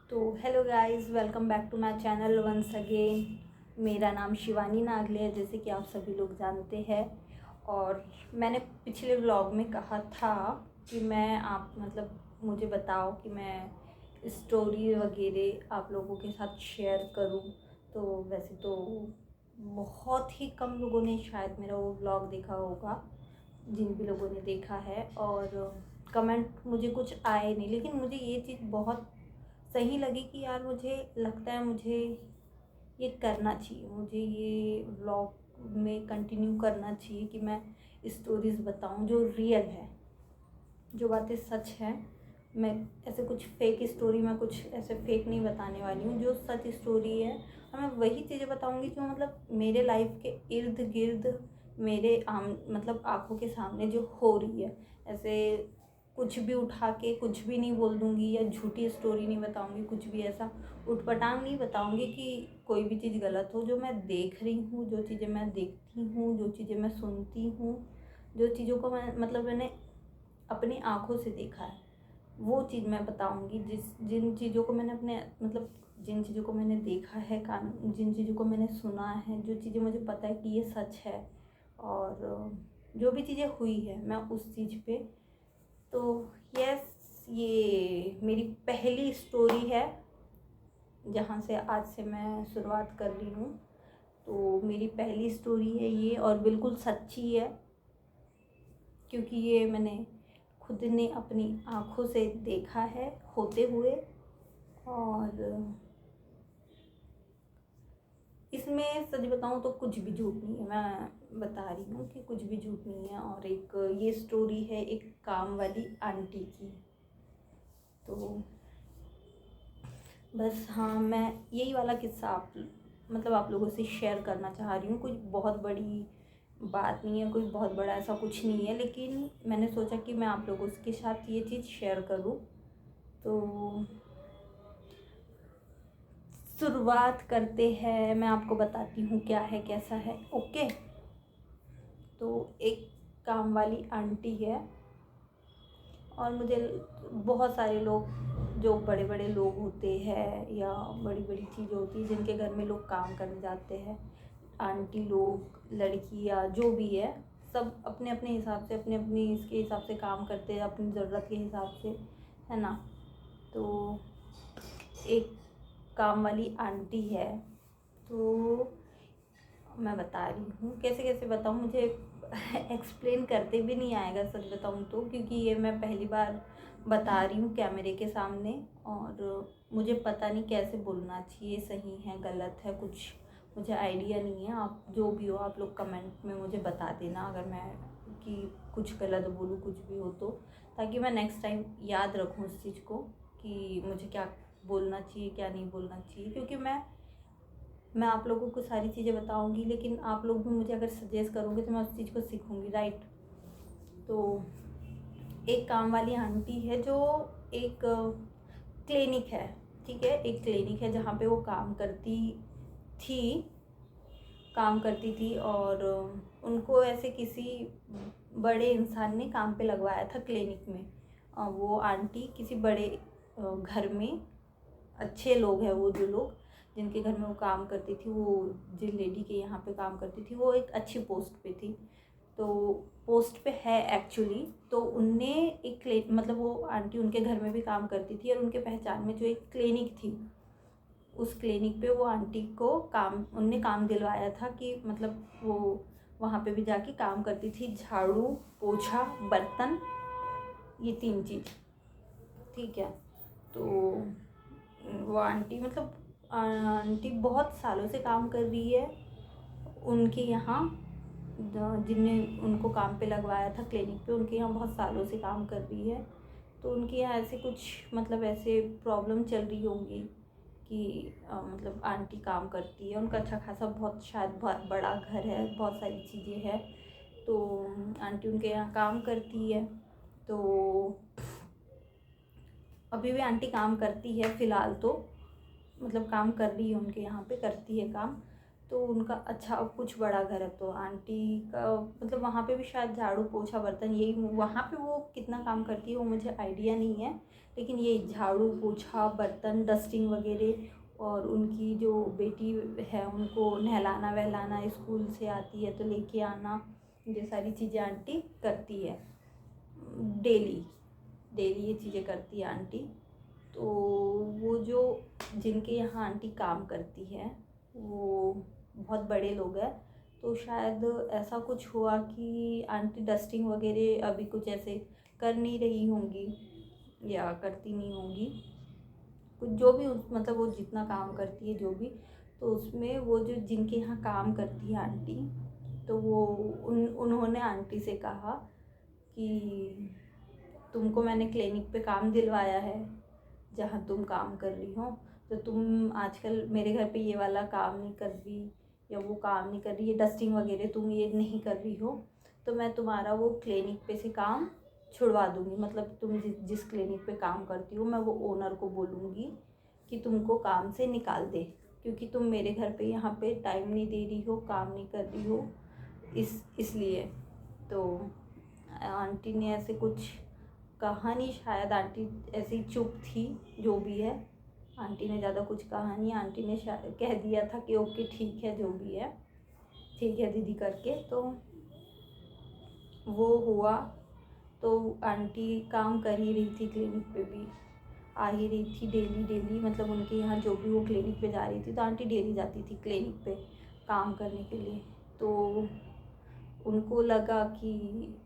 तो hello guys, welcome back to my channel once again. मेरा नाम शिवानी नागले है, जैसे कि आप सभी लोग जानते हैं। और मैंने पिछले व्लॉग में कहा था कि मैं आप मुझे बताओ कि मैं स्टोरी वगैरह आप लोगों के साथ शेयर करूं। तो वैसे तो बहुत ही कम लोगों ने शायद मेरा वो व्लॉग देखा होगा, जिन भी लोगों ने देखा है। और कमेंट मुझे कुछ आए नहीं, लेकिन मुझे ये चीज़ बहुत सही लगी कि यार मुझे लगता है मुझे ये करना चाहिए, मुझे ये व्लॉग में कंटिन्यू करना चाहिए कि मैं स्टोरीज़ बताऊं जो रियल है, जो बातें सच हैं। मैं ऐसे कुछ फेक स्टोरी, मैं कुछ ऐसे फेक नहीं बताने वाली हूँ। जो सच स्टोरी है और मैं वही चीज़ें बताऊँगी जो मेरे लाइफ के इर्द गिर्द, मेरे आँखों के सामने जो हो रही है। ऐसे कुछ भी उठा के कुछ भी नहीं बोल दूँगी, या झूठी स्टोरी नहीं बताऊँगी, कुछ भी ऐसा उटपटांग नहीं बताऊँगी कि कोई भी चीज़ गलत हो। जो मैं देख रही हूँ, जो चीज़ें मैं देखती हूँ, जो चीज़ें मैं सुनती हूँ, जो चीज़ों को मैंने अपनी आँखों से देखा है, वो चीज़ मैं बताऊँगी। जिन चीज़ों को मैंने जिन चीज़ों को मैंने देखा है, जिन चीज़ों को मैंने सुना है, जो चीज़ें मुझे पता है कि ये सच है, और जो भी चीज़ें हुई है मैं उस चीज़ पे। तो यस, ये मेरी पहली स्टोरी है जहाँ से आज से मैं शुरुआत कर रही हूँ। तो मेरी पहली स्टोरी है ये, और बिल्कुल सच्ची है, क्योंकि ये मैंने खुद ने अपनी आँखों से देखा है होते हुए। और इसमें सच बताऊँ तो कुछ भी झूठ नहीं है, मैं बता रही हूँ कि कुछ भी झूठ नहीं है। और ये स्टोरी है एक काम वाली आंटी की। तो बस हाँ, मैं यही वाला किस्सा आप लोगों से शेयर करना चाह रही हूँ। कुछ बहुत बड़ी बात नहीं है, कोई बहुत बड़ा ऐसा कुछ नहीं है, लेकिन मैंने सोचा कि मैं आप लोगों के साथ ये चीज़ शेयर करूँ। तो शुरुआत करते हैं, मैं आपको बताती हूँ क्या है कैसा है। ओके। तो एक काम वाली आंटी है, और मुझे बहुत सारे लोग, जो बड़े बड़े लोग होते हैं या बड़ी बड़ी चीज़ें होती हैं जिनके घर में लोग काम करने जाते हैं, आंटी लोग, लड़कियाँ, जो भी है, सब अपने अपने हिसाब से, अपने अपने इसके हिसाब से काम करते हैं, अपनी ज़रूरत के हिसाब से, है ना। तो एक काम वाली आंटी है। तो मैं बता रही हूँ, कैसे कैसे बताऊँ, मुझे एक्सप्लेन करते भी नहीं आएगा सच बताऊँ तो, क्योंकि ये मैं पहली बार बता रही हूँ कैमरे के सामने। और मुझे पता नहीं कैसे बोलना चाहिए, सही है गलत है, कुछ मुझे आइडिया नहीं है। आप जो भी हो, आप लोग कमेंट में मुझे बता देना अगर मैं कि कुछ गलत बोलूँ, कुछ भी हो तो, ताकि मैं नेक्स्ट टाइम याद रखूँ उस चीज़ को कि मुझे क्या बोलना चाहिए, क्या नहीं बोलना चाहिए। क्योंकि मैं आप लोगों को सारी चीज़ें बताऊंगी, लेकिन आप लोग भी मुझे अगर सजेस्ट करोगे तो मैं उस चीज़ को सीखूंगी, राइट। तो एक काम वाली आंटी है जो एक क्लिनिक है, ठीक है, एक क्लिनिक है जहाँ पे वो थी काम करती थी। और उनको ऐसे किसी बड़े इंसान ने काम पे लगवाया था क्लिनिक में। वो आंटी किसी बड़े घर में, अच्छे लोग हैं वो, जो लोग जिनके घर में वो काम करती थी, वो जिन लेडी के यहाँ पे काम करती थी, वो एक अच्छी पोस्ट पे थी। तो पोस्ट पे है एक्चुअली। तो उनने वो आंटी उनके घर में भी काम करती थी, और उनके पहचान में जो एक क्लिनिक थी, उस क्लिनिक पे वो आंटी को उनने काम दिलवाया था कि वो वहाँ पे भी जाके काम करती थी, झाड़ू, पोछा, बर्तन, ये 3 चीज़, ठीक है। तो वो आंटी बहुत सालों से काम कर रही है उनके यहाँ, जिनने उनको काम पे लगवाया था क्लिनिक पे, उनके यहाँ बहुत सालों से काम कर रही है। तो उनके यहाँ ऐसे कुछ ऐसे प्रॉब्लम चल रही होंगी कि आंटी काम करती है, उनका अच्छा खासा शायद बहुत बड़ा घर है, बहुत सारी चीज़ें हैं। तो आंटी उनके यहाँ काम करती है। तो अभी भी आंटी काम करती है फ़िलहाल तो, काम कर रही है, उनके यहाँ पे करती है काम। तो उनका अच्छा कुछ बड़ा घर है, तो आंटी का मतलब वहाँ पे भी शायद झाड़ू पोछा बर्तन यही, वहाँ पे वो कितना काम करती है वो मुझे आइडिया नहीं है, लेकिन ये झाड़ू पोछा बर्तन डस्टिंग वगैरह, और उनकी जो बेटी है उनको नहलाना वहलाना, स्कूल से आती है तो लेके आना, ये सारी चीज़ें आंटी करती है। डेली डेली ये चीज़ें करती है आंटी। तो वो जो जिनके यहाँ आंटी काम करती है वो बहुत बड़े लोग हैं, तो शायद ऐसा कुछ हुआ कि आंटी डस्टिंग वगैरह अभी कुछ ऐसे कर नहीं रही होंगी या करती नहीं होंगी कुछ, जो भी मतलब वो जितना काम करती है जो भी, तो उसमें वो जो जिनके यहाँ काम करती है आंटी, तो वो उन्होंने आंटी से कहा कि तुमको मैंने क्लिनिक पे काम दिलवाया है जहाँ तुम काम कर रही हो, तो तुम आजकल मेरे घर पे ये वाला काम नहीं कर रही या वो काम नहीं कर रही, ये डस्टिंग वगैरह तुम ये नहीं कर रही हो, तो मैं तुम्हारा वो क्लिनिक पे से काम छुड़वा दूँगी। मतलब तुम जिस क्लिनिक पे काम करती हो मैं वो ओनर को बोलूँगी कि तुमको काम से निकाल दे, क्योंकि तुम मेरे घर पे यहाँ पे टाइम नहीं दे रही हो, काम नहीं कर रही हो, इसलिए। तो आंटी ने ऐसे कुछ कहा नहीं, शायद आंटी ऐसी चुप थी, जो भी है आंटी ने ज़्यादा कुछ कहा नहीं, आंटी ने शायद कह दिया था कि ओके ठीक है जो भी है ठीक है दीदी करके। तो वो हुआ, तो आंटी काम कर ही रही थी, क्लिनिक पे भी आ ही रही थी डेली डेली, मतलब उनके यहाँ जो भी वो क्लिनिक पे जा रही थी तो आंटी डेली जाती थी क्लिनिक पे काम करने के लिए। तो उनको लगा कि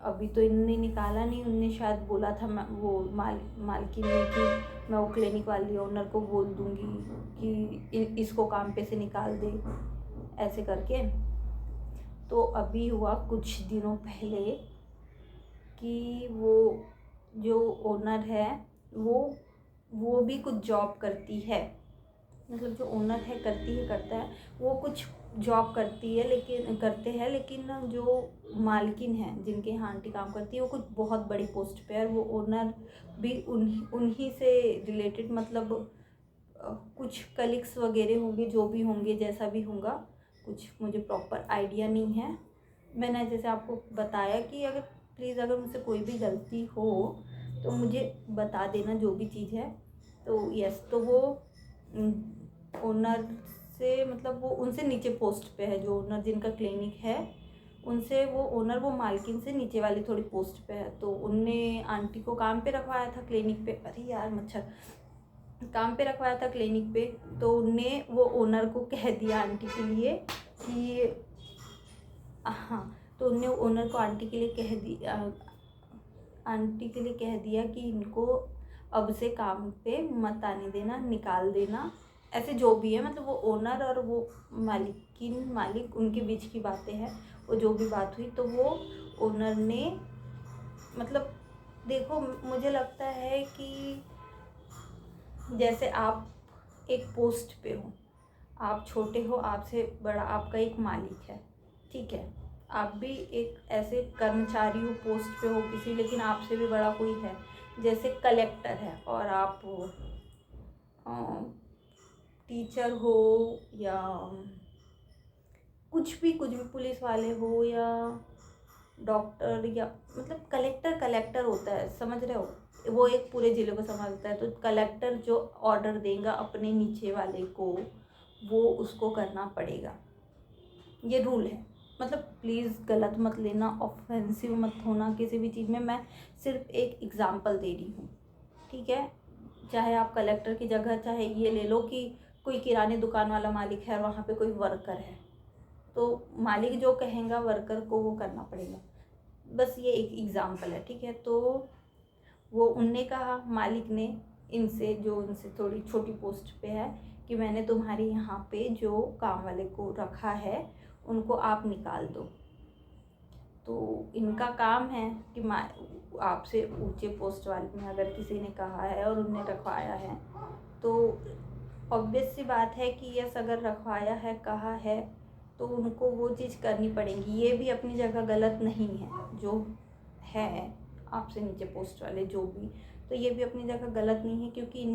अभी तो इन्होंने निकाला नहीं, उनने शायद बोला था वो मालकिन ने कि मैं वो क्लिनिक वाली ओनर को बोल दूँगी कि इसको काम पे से निकाल दे, ऐसे करके। तो अभी हुआ कुछ दिनों पहले कि वो जो ओनर है वो भी कुछ जॉब करती है, मतलब जो ओनर है करता है वो कुछ जॉब करती है, लेकिन जो मालकिन है जिनके यहाँ आंटी काम करती है वो कुछ बहुत बड़ी पोस्ट पे है, वो ओनर भी उन्हीं से रिलेटेड, मतलब कुछ कलीग्स वगैरह होंगे, जो भी होंगे जैसा भी होगा, कुछ मुझे प्रॉपर आइडिया नहीं है। मैंने जैसे आपको बताया कि अगर प्लीज़ अगर मुझसे कोई भी गलती हो तो मुझे बता देना जो भी चीज़ है। तो यस, तो वो ओनर से, मतलब वो उनसे नीचे पोस्ट पे है, जो ओनर जिनका क्लिनिक है उनसे, वो ओनर वो मालकिन से नीचे वाली थोड़ी पोस्ट पे है। तो उनने आंटी को काम पे रखवाया था क्लिनिक पे, अरे यार मच्छर, काम पे रखवाया था क्लिनिक पे। तो उनने वो ओनर को कह दिया आंटी के लिए कि हाँ, तो उनने ओनर को आंटी के लिए कह दिया कि इनको अब से काम पे मत आने देना, निकाल देना, ऐसे जो भी है, मतलब वो ओनर और वो मालिक उनके बीच की बातें हैं, वो जो भी बात हुई, तो वो ओनर ने, मतलब देखो मुझे लगता है कि जैसे आप एक पोस्ट पे हो, आप छोटे हो, आपसे बड़ा आपका एक मालिक है, ठीक है, आप भी एक ऐसे कर्मचारी हो, पोस्ट पे हो किसी, लेकिन आपसे भी बड़ा कोई है, जैसे कलेक्टर है, और आप टीचर हो या कुछ भी पुलिस वाले हो या डॉक्टर, या मतलब कलेक्टर होता है, समझ रहे हो, वो एक पूरे ज़िले को संभालता है। तो कलेक्टर जो ऑर्डर देगा अपने नीचे वाले को, वो उसको करना पड़ेगा, ये रूल है। मतलब प्लीज़ गलत मत लेना, ऑफेंसिव मत होना किसी भी चीज़ में, मैं सिर्फ एक एग्ज़ाम्पल दे रही हूँ, ठीक है। चाहे आप कलेक्टर की जगह, चाहे ये ले लो कि कोई किराने दुकान वाला मालिक है और वहाँ पे कोई वर्कर है, तो मालिक जो कहेगा वर्कर को वो करना पड़ेगा, बस ये एक एग्ज़ाम्पल है, ठीक है। तो वो उनने कहा, मालिक ने इनसे, जो उनसे थोड़ी छोटी पोस्ट पे है, कि मैंने तुम्हारे यहाँ पे जो काम वाले को रखा है उनको आप निकाल दो। तो इनका काम है कि आपसे ऊंचे पोस्ट वाले में अगर किसी ने कहा है और उन्हें रखवाया है, तो ऑब्वियस सी बात है कि यस, अगर रखवाया है, कहा है, तो उनको वो चीज़ करनी पड़ेगी। ये भी अपनी जगह गलत नहीं है, जो है आपसे नीचे पोस्ट वाले जो भी, तो ये भी अपनी जगह गलत नहीं है, क्योंकि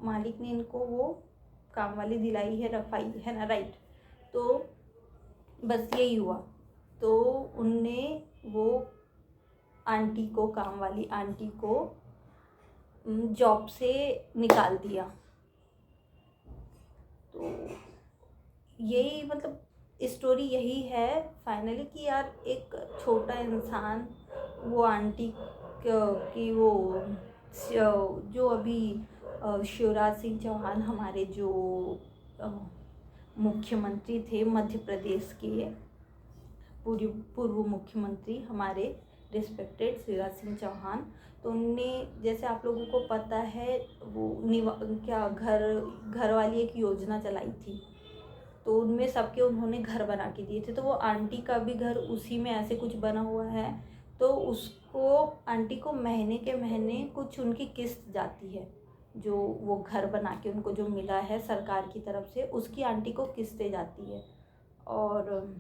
मालिक ने इनको वो काम वाली दिलाई है, रखवाई है ना, राइट। तो बस यही हुआ। तो उनने वो आंटी को, काम वाली आंटी को जॉब से निकाल दिया। तो यही मतलब स्टोरी यही है फाइनली कि यार एक छोटा इंसान वो आंटी की वो जो अभी शिवराज सिंह चौहान हमारे जो मुख्यमंत्री थे मध्य प्रदेश के, पूर्व मुख्यमंत्री हमारे रिस्पेक्टेड शिवराज सिंह चौहान, तो उनने, जैसे आप लोगों को पता है, वो क्या घर वाली एक योजना चलाई थी, तो उनमें सबके उन्होंने घर बना के दिए थे। तो वो आंटी का भी घर उसी में ऐसे कुछ बना हुआ है। तो उसको आंटी को महीने के महीने कुछ उनकी किस्त जाती है, जो वो घर बना के उनको जो मिला है सरकार की तरफ से, उसकी आंटी को किस्तें जाती है। और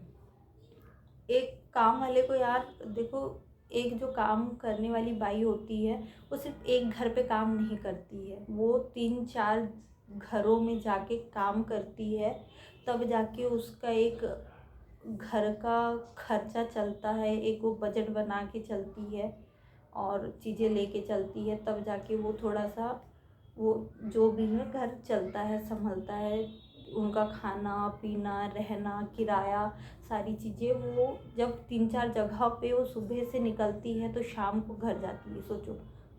एक काम वाले को यार देखो, एक जो काम करने वाली बाई होती है वो सिर्फ एक घर पे काम नहीं करती है, वो 3-4 घरों में जाके काम करती है, तब जाके उसका एक घर का खर्चा चलता है, एक वो बजट बना के चलती है और चीज़ें लेके चलती है, तब जाके वो थोड़ा सा वो जो भी है घर चलता है, संभलता है। उनका खाना पीना, रहना, किराया, सारी चीज़ें, वो जब 3-4 जगह पे वो सुबह से निकलती है तो शाम को घर जाती है। सोचो,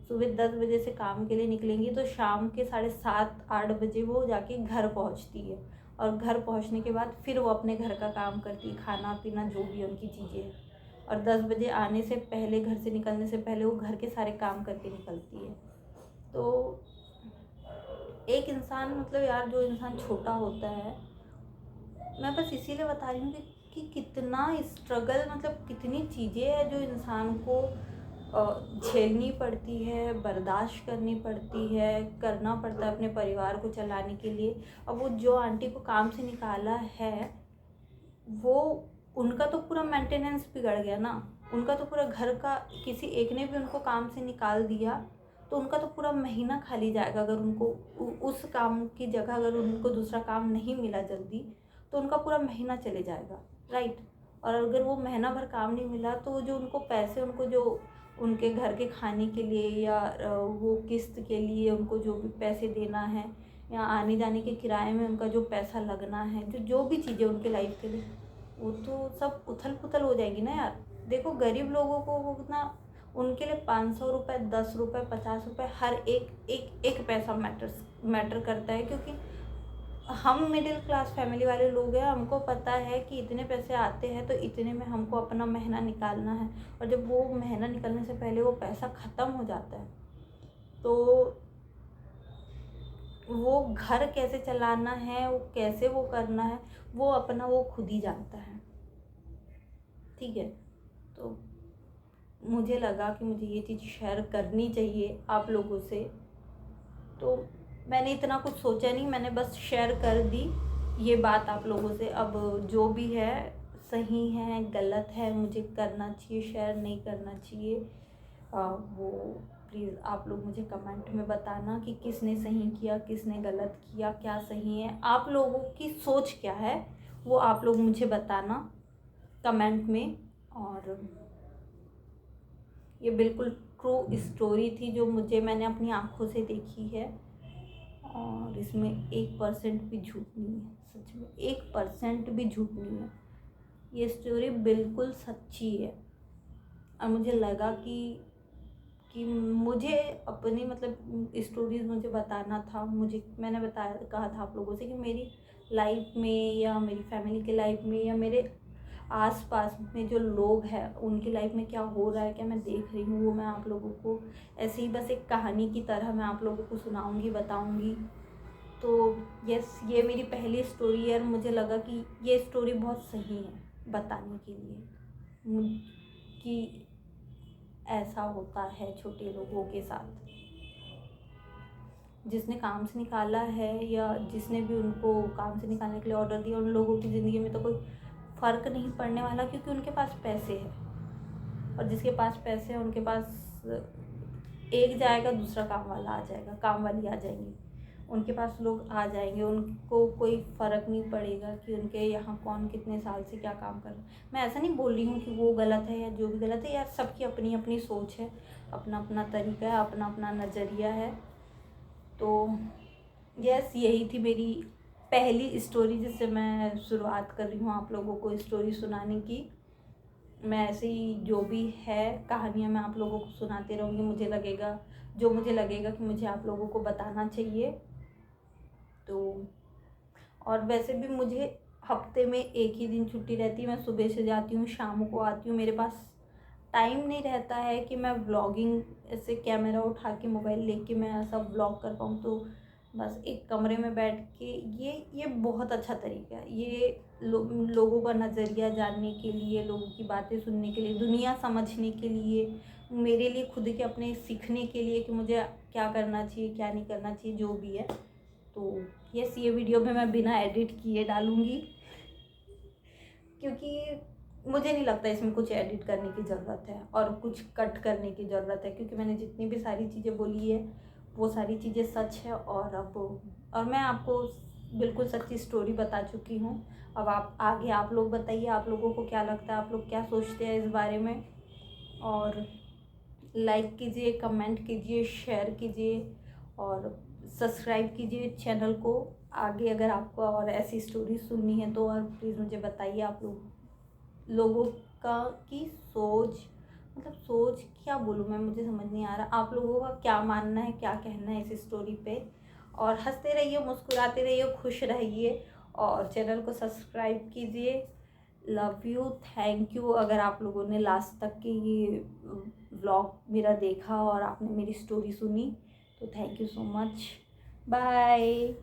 सुबह 10 बजे से काम के लिए निकलेंगी तो शाम के 7:30-8 बजे वो जाके घर पहुंचती है, और घर पहुंचने के बाद फिर वो अपने घर का काम करती है, खाना पीना जो भी उनकी चीज़ें हैं, और 10 बजे आने से पहले, घर से निकलने से पहले वो घर के सारे काम करके निकलती है। तो एक इंसान, मतलब यार जो इंसान छोटा होता है, मैं बस इसीलिए बता रही हूँ कि कितना स्ट्रगल, मतलब कितनी चीज़ें हैं जो इंसान को झेलनी पड़ती है, बर्दाश्त करनी पड़ती है, करना पड़ता है अपने परिवार को चलाने के लिए। अब वो जो आंटी को काम से निकाला है, वो उनका तो पूरा मेंटेनेंस बिगड़ गया ना, उनका तो पूरा घर का, किसी एक ने भी उनको काम से निकाल दिया तो उनका तो पूरा महीना खाली जाएगा। अगर उनको उस काम की जगह अगर उनको दूसरा काम नहीं मिला जल्दी, तो उनका पूरा महीना चले जाएगा, राइट। और अगर वो महीना भर काम नहीं मिला तो जो उनको पैसे, उनको जो उनके घर के खाने के लिए या वो किस्त के लिए उनको जो भी पैसे देना है, या आने जाने के किराए में उनका जो पैसा लगना है, जो भी चीज़ें उनके लाइफ के लिए, वो तो सब उथल पुथल हो जाएगी ना यार। देखो गरीब लोगों को वो कितना, उनके लिए 500 रुपये, 10 रुपये, 50 रुपये, हर एक पैसा मैटर करता है, क्योंकि हम मिडिल क्लास फैमिली वाले लोग हैं, हमको पता है कि इतने पैसे आते हैं तो इतने में हमको अपना महीना निकालना है, और जब वो महीना निकलने से पहले वो पैसा ख़त्म हो जाता है तो वो घर कैसे चलाना है, वो कैसे वो करना है, वो अपना वो खुद ही जानता है, ठीक है। तो मुझे लगा कि मुझे ये चीज़ शेयर करनी चाहिए आप लोगों से, तो मैंने इतना कुछ सोचा नहीं, मैंने बस शेयर कर दी ये बात आप लोगों से। अब जो भी है, सही है गलत है, मुझे करना चाहिए शेयर, नहीं करना चाहिए, वो प्लीज़ आप लोग मुझे कमेंट में बताना कि किसने सही किया, किसने गलत किया, क्या सही है, आप लोगों की सोच क्या है, वो आप लोग मुझे बताना कमेंट में। और ये बिल्कुल ट्रू स्टोरी थी जो मैंने अपनी आँखों से देखी है, और इसमें 1% भी झूठ नहीं है, सच में 1% भी झूठ नहीं है, ये स्टोरी बिल्कुल सच्ची है। और मुझे लगा कि मुझे अपनी मतलब स्टोरीज़ मुझे बताना था, मैंने कहा था आप लोगों से कि मेरी लाइफ में या मेरी फैमिली के लाइफ में या मेरे आसपास में जो लोग हैं उनकी लाइफ में क्या हो रहा है, क्या मैं देख रही हूँ, वो मैं आप लोगों को ऐसे ही बस एक कहानी की तरह मैं आप लोगों को सुनाऊंगी, बताऊंगी। तो यस, ये मेरी पहली स्टोरी है और मुझे लगा कि ये स्टोरी बहुत सही है बताने के लिए कि ऐसा होता है छोटे लोगों के साथ, जिसने काम से निकाला है या जिसने भी उनको काम से निकालने के लिए ऑर्डर दिया, उन लोगों की ज़िंदगी में तो कोई फ़र्क नहीं पड़ने वाला, क्योंकि उनके पास पैसे हैं, और जिसके पास पैसे हैं उनके पास एक जाएगा दूसरा काम वाला आ जाएगा, काम वाली आ जाएंगी, उनके पास लोग आ जाएंगे, उनको कोई फ़र्क नहीं पड़ेगा कि उनके यहाँ कौन कितने साल से क्या काम कर रहा है। मैं ऐसा नहीं बोल रही हूँ कि वो गलत है या जो भी गलत है, यार सबकी अपनी अपनी सोच है, अपना अपना तरीका है, अपना अपना नज़रिया है। तो यस, यही थी मेरी पहली स्टोरी जिससे मैं शुरुआत कर रही हूँ आप लोगों को स्टोरी सुनाने की। मैं ऐसे ही जो भी है कहानियाँ मैं आप लोगों को सुनाती रहूँगी, मुझे लगेगा कि मुझे आप लोगों को बताना चाहिए। तो और वैसे भी मुझे हफ्ते में एक ही दिन छुट्टी रहती है, मैं सुबह से जाती हूँ शाम को आती हूँ, मेरे पास टाइम नहीं रहता है कि मैं व्लॉगिंग ऐसे कैमरा उठा के मोबाइल लेके मैं ऐसा व्लॉग कर पाऊँ। तो बस एक कमरे में बैठ के ये बहुत अच्छा तरीका है, ये लोगों का नज़रिया जानने के लिए, लोगों की बातें सुनने के लिए, दुनिया समझने के लिए, मेरे लिए खुद के अपने सीखने के लिए कि मुझे क्या करना चाहिए क्या नहीं करना चाहिए जो भी है। तो यस, ये वीडियो भी मैं बिना एडिट किए डालूँगी, क्योंकि मुझे नहीं लगता इसमें कुछ एडिट करने की ज़रूरत है और कुछ कट करने की ज़रूरत है, क्योंकि मैंने जितनी भी सारी चीज़ें बोली है वो सारी चीज़ें सच है। और मैं आपको बिल्कुल सच्ची स्टोरी बता चुकी हूँ। अब आप आगे आप लोग बताइए, आप लोगों को क्या लगता है, आप लोग क्या सोचते हैं इस बारे में। और लाइक कीजिए, कमेंट कीजिए, शेयर कीजिए और सब्सक्राइब कीजिए चैनल को। आगे अगर आपको और ऐसी स्टोरी सुननी है तो और प्लीज़ मुझे बताइए। आप लोगों का की सोच, मतलब सोच क्या बोलूँ मैं, मुझे समझ नहीं आ रहा। आप लोगों का क्या मानना है, क्या कहना है इस स्टोरी पे। और हंसते रहिए, मुस्कुराते रहिए, खुश रहिए और चैनल को सब्सक्राइब कीजिए। लव यू, थैंक यू अगर आप लोगों ने लास्ट तक के ये व्लॉग मेरा देखा और आपने मेरी स्टोरी सुनी, तो thank you so much. Bye.